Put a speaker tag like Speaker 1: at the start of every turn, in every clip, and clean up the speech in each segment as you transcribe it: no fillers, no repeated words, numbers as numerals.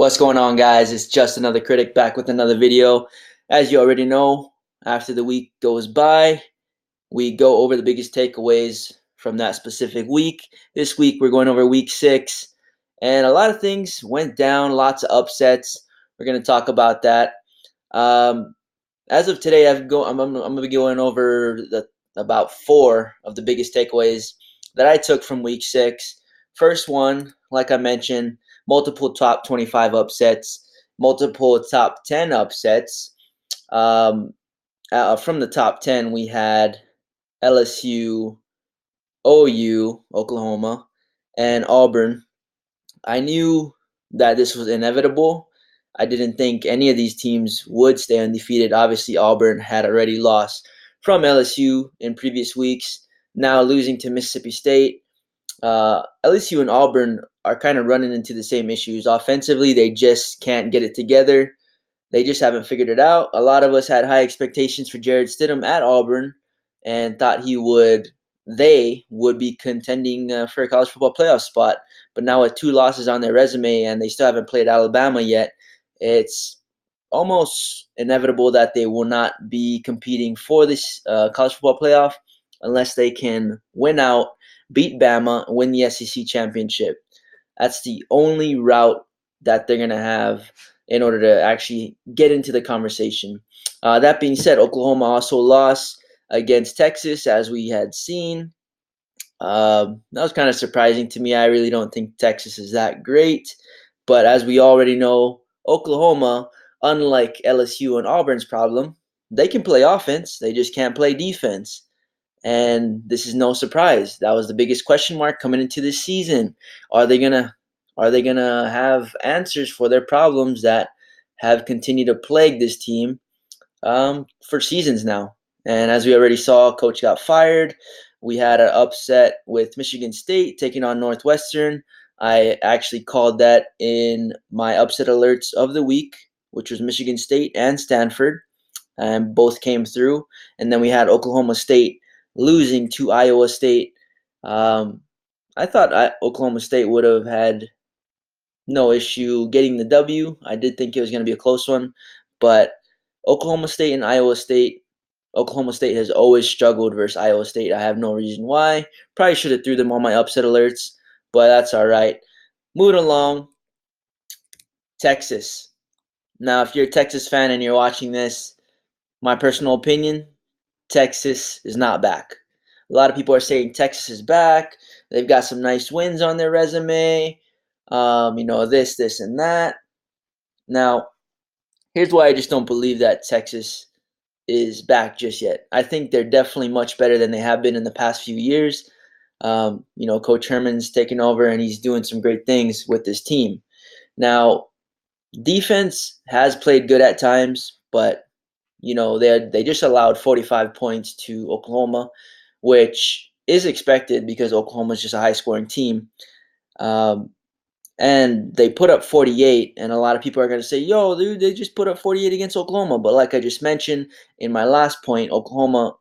Speaker 1: What's going on, guys? It's just another critic back with another video. As you already know, after the week goes by, we go over the biggest takeaways from that specific week. This week, we're going over week 6, and a lot of things went down, lots of upsets. We're going to talk about that. As of today, I'm going to be going over about 4 of the biggest takeaways that I took from week 6. First one, like I mentioned, multiple top 25 upsets, multiple top 10 upsets. From the top 10, we had LSU, OU, Oklahoma, and Auburn. I knew that this was inevitable. I didn't think any of these teams would stay undefeated. Obviously, Auburn had already lost from LSU in previous weeks, now losing to Mississippi State. LSU and Auburn are kind of running into the same issues. Offensively, they just can't get it together. They just haven't figured it out. A lot of us had high expectations for Jared Stidham at Auburn and thought they would be contending for a college football playoff spot. But now with 2 losses on their resume and they still haven't played Alabama yet, it's almost inevitable that they will not be competing for this college football playoff unless they can win out, beat Bama, and win the SEC championship. That's the only route that they're going to have in order to actually get into the conversation. That being said, Oklahoma also lost against Texas, as we had seen. That was kind of surprising to me. I really don't think Texas is that great. But as we already know, Oklahoma, unlike LSU and Auburn's problem, they can play offense. They just can't play defense. And this is no surprise. That was the biggest question mark coming into this season. Are they gonna have answers for their problems that have continued to plague this team for seasons now? And as we already saw, coach got fired. We had an upset with Michigan State taking on Northwestern. I actually called that in my upset alerts of the week, which was Michigan State and Stanford, and both came through. And then we had Oklahoma State losing to Iowa State. I thought Oklahoma State would have had no issue getting the W. I did think it was going to be a close one, but Oklahoma State and Iowa State, Oklahoma State has always struggled versus Iowa State. I have no reason why. Probably should have threw them on my upset alerts, but that's all right. Moving along, Texas. Now, if you're a Texas fan and you're watching this, my personal opinion, Texas is not back. A lot of people are saying Texas is back. They've got some nice wins on their resume. This, and that. Now, here's why I just don't believe that Texas is back just yet. I think they're definitely much better than they have been in the past few years. Coach Herman's taken over and he's doing some great things with this team. Now, defense has played good at times, but they just allowed 45 points to Oklahoma, which is expected because Oklahoma is just a high-scoring team. And they put up 48, and a lot of people are going to say, yo, dude, they just put up 48 against Oklahoma. But like I just mentioned in my last point, Oklahoma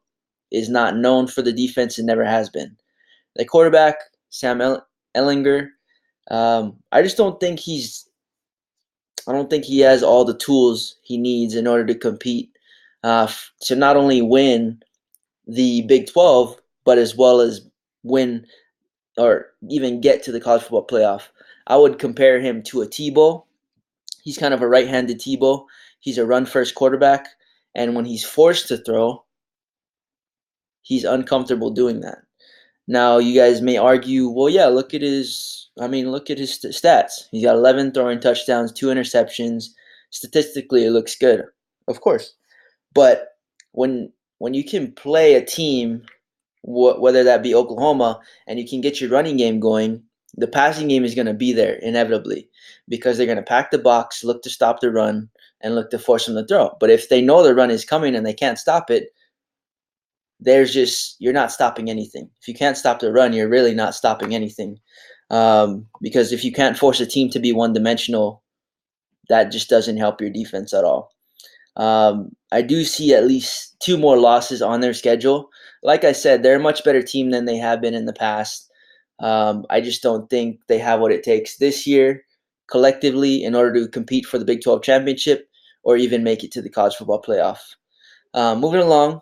Speaker 1: is not known for the defense and never has been. The quarterback, Sam Ehlinger, I don't think he has all the tools he needs in order to compete to not only win the Big 12, but as well as win or even get to the college football playoff. I would compare him to a Tebow. He's kind of a right-handed Tebow. He's a run-first quarterback, and when he's forced to throw, he's uncomfortable doing that. Now, you guys may argue, well, yeah, look at his stats. He's got 11 throwing touchdowns, 2 interceptions. Statistically, it looks good, of course. But when you can play a team, whether that be Oklahoma, and you can get your running game going, the passing game is going to be there inevitably because they're going to pack the box, look to stop the run, and look to force them to throw. But if they know the run is coming and they can't stop it, you're not stopping anything. If you can't stop the run, you're really not stopping anything. Because if you can't force a team to be one-dimensional, that just doesn't help your defense at all. I do see at least 2 more losses on their schedule. Like I said, they're a much better team than they have been in the past. I just don't think they have what it takes this year collectively in order to compete for the Big 12 championship or even make it to the college football playoff. Moving along,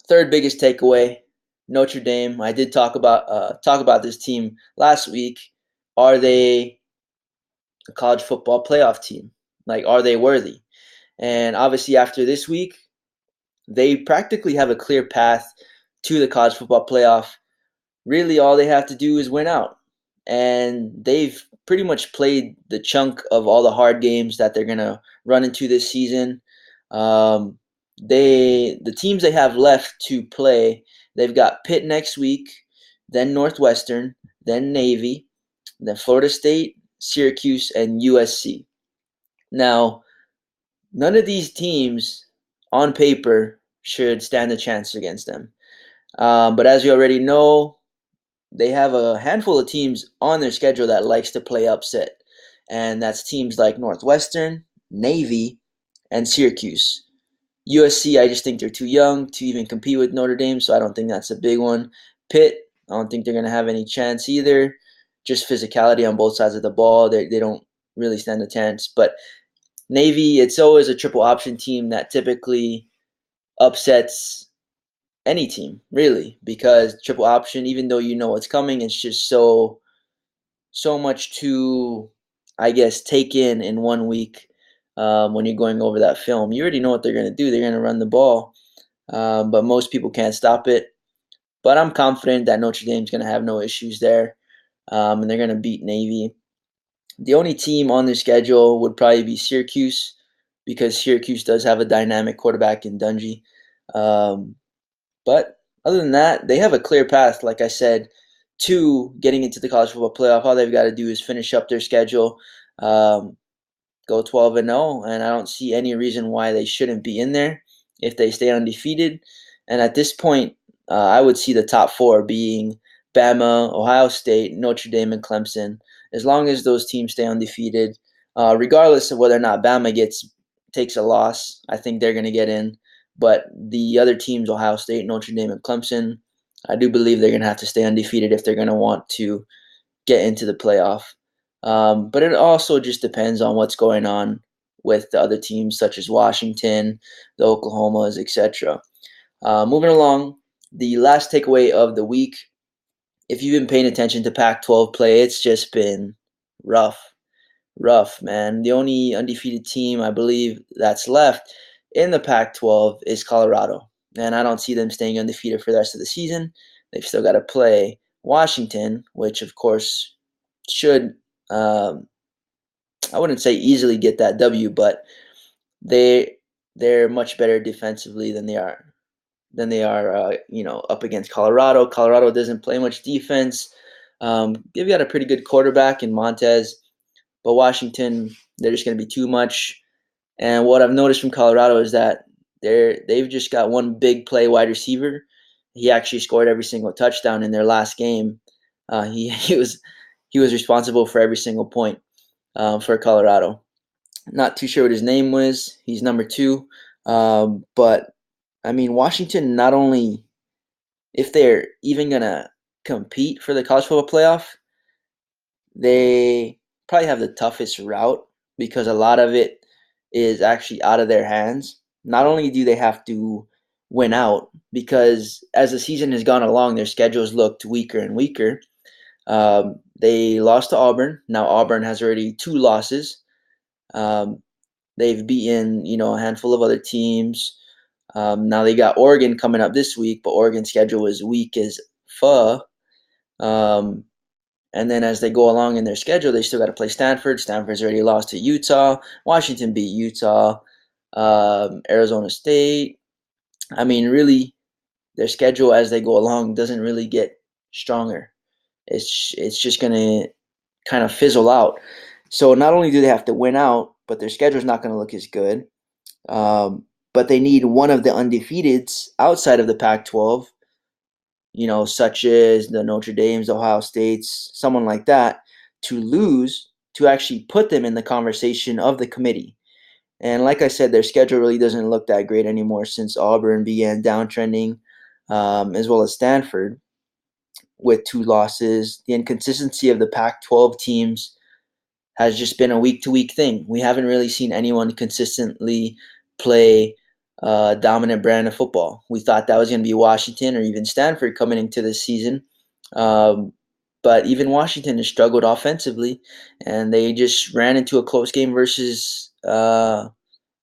Speaker 1: third biggest takeaway, Notre Dame. I did talk about this team last week. Are they a college football playoff team? Like, are they worthy? And obviously, after this week, they practically have a clear path to the college football playoff. Really, all they have to do is win out. And they've pretty much played the chunk of all the hard games that they're going to run into this season. The teams they have left to play, they've got Pitt next week, then Northwestern, then Navy, then Florida State, Syracuse, and USC. Now, none of these teams on paper should stand a chance against them. But as you already know, they have a handful of teams on their schedule that likes to play upset. And that's teams like Northwestern, Navy, and Syracuse. USC, I just think they're too young to even compete with Notre Dame, so I don't think that's a big one. Pitt, I don't think they're going to have any chance either. Just physicality on both sides of the ball. They don't really stand a chance. But Navy, it's always a triple option team that typically upsets any team, really, because triple option, even though you know what's coming, it's just so much to, I guess, take in 1 week when you're going over that film. You already know what they're going to do. They're going to run the ball, but most people can't stop it. But I'm confident that Notre Dame's going to have no issues there, and they're going to beat Navy. The only team on their schedule would probably be Syracuse, because Syracuse does have a dynamic quarterback in Dungy. But other than that, they have a clear path, like I said, to getting into the college football playoff. All they've got to do is finish up their schedule, go 12-0, and I don't see any reason why they shouldn't be in there if they stay undefeated. And at this point, I would see the top four being Bama, Ohio State, Notre Dame, and Clemson. As long as those teams stay undefeated, regardless of whether or not Bama takes a loss, I think they're going to get in. But the other teams, Ohio State, Notre Dame, and Clemson, I do believe they're going to have to stay undefeated if they're going to want to get into the playoff. But it also just depends on what's going on with the other teams, such as Washington, the Oklahomas, etc. Moving along, the last takeaway of the week. If you've been paying attention to Pac-12 play, it's just been rough, man. The only undefeated team I believe that's left in the Pac-12 is Colorado, and I don't see them staying undefeated for the rest of the season. They've still got to play Washington, which of course should, I wouldn't say easily get that W, but they're much better defensively than they are up against Colorado. Colorado doesn't play much defense. They've got a pretty good quarterback in Montez, but Washington, they're just going to be too much. And what I've noticed from Colorado is that they've just got one big play wide receiver. He actually scored every single touchdown in their last game. He was responsible for every single point for Colorado. Not too sure what his name was. He's number 2. But I mean, Washington, not only if they're even gonna compete for the college football playoff, they probably have the toughest route because a lot of it is actually out of their hands. Not only do they have to win out, because as the season has gone along, their schedules looked weaker and weaker. They lost to Auburn. Now Auburn has already 2 losses. They've beaten, a handful of other teams. Now they got Oregon coming up this week, but Oregon's schedule is weak as fuck. And then as they go along in their schedule, they still got to play Stanford. Stanford's already lost to Utah. Washington beat Utah. Arizona State. I mean, really, their schedule as they go along doesn't really get stronger. It's just going to kind of fizzle out. So not only do they have to win out, but their schedule's not going to look as good. But they need one of the undefeateds outside of the Pac-12, such as the Notre Dames, Ohio States, someone like that, to lose to actually put them in the conversation of the committee. And like I said, their schedule really doesn't look that great anymore since Auburn began downtrending, as well as Stanford with 2 losses. The inconsistency of the Pac-12 teams has just been a week-to-week thing. We haven't really seen anyone consistently play a dominant brand of football. We thought that was going to be Washington or even Stanford coming into this season. Um, but even Washington has struggled offensively, and they just ran into a close game versus a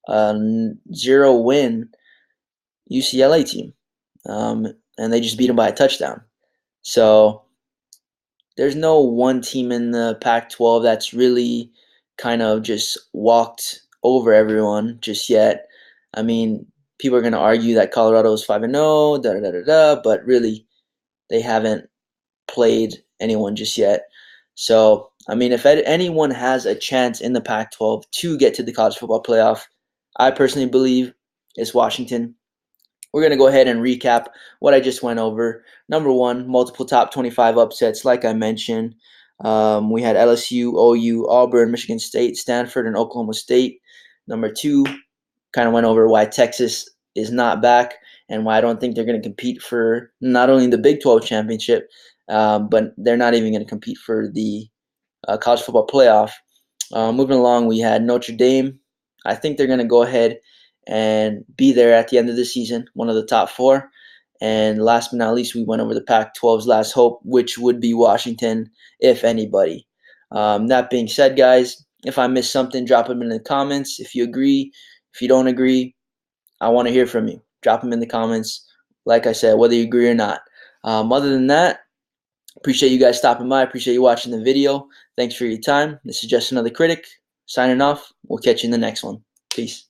Speaker 1: 0-win UCLA team, and they just beat them by a touchdown. So there's no one team in the Pac-12 that's really kind of just walked over everyone just yet. I mean, people are going to argue that Colorado is 5-0, da da da da da, but really they haven't played anyone just yet. So, I mean, if anyone has a chance in the Pac-12 to get to the college football playoff, I personally believe it's Washington. We're going to go ahead and recap what I just went over. Number one, multiple top 25 upsets, like I mentioned. We had LSU, OU, Auburn, Michigan State, Stanford, and Oklahoma State. Number two, kind of went over why Texas is not back and why I don't think they're going to compete for not only the Big 12 championship, but they're not even going to compete for the college football playoff. Moving along, we had Notre Dame. I think they're going to go ahead and be there at the end of the season, one of the top four. And last but not least, we went over the Pac-12's last hope, which would be Washington, if anybody. That being said, guys, if I missed something, drop them in the comments. If you agree, if you don't agree, I want to hear from you. Drop them in the comments. Like I said, whether you agree or not. Other than that, appreciate you guys stopping by. Appreciate you watching the video. Thanks for your time. This is just another critic signing off. We'll catch you in the next one. Peace.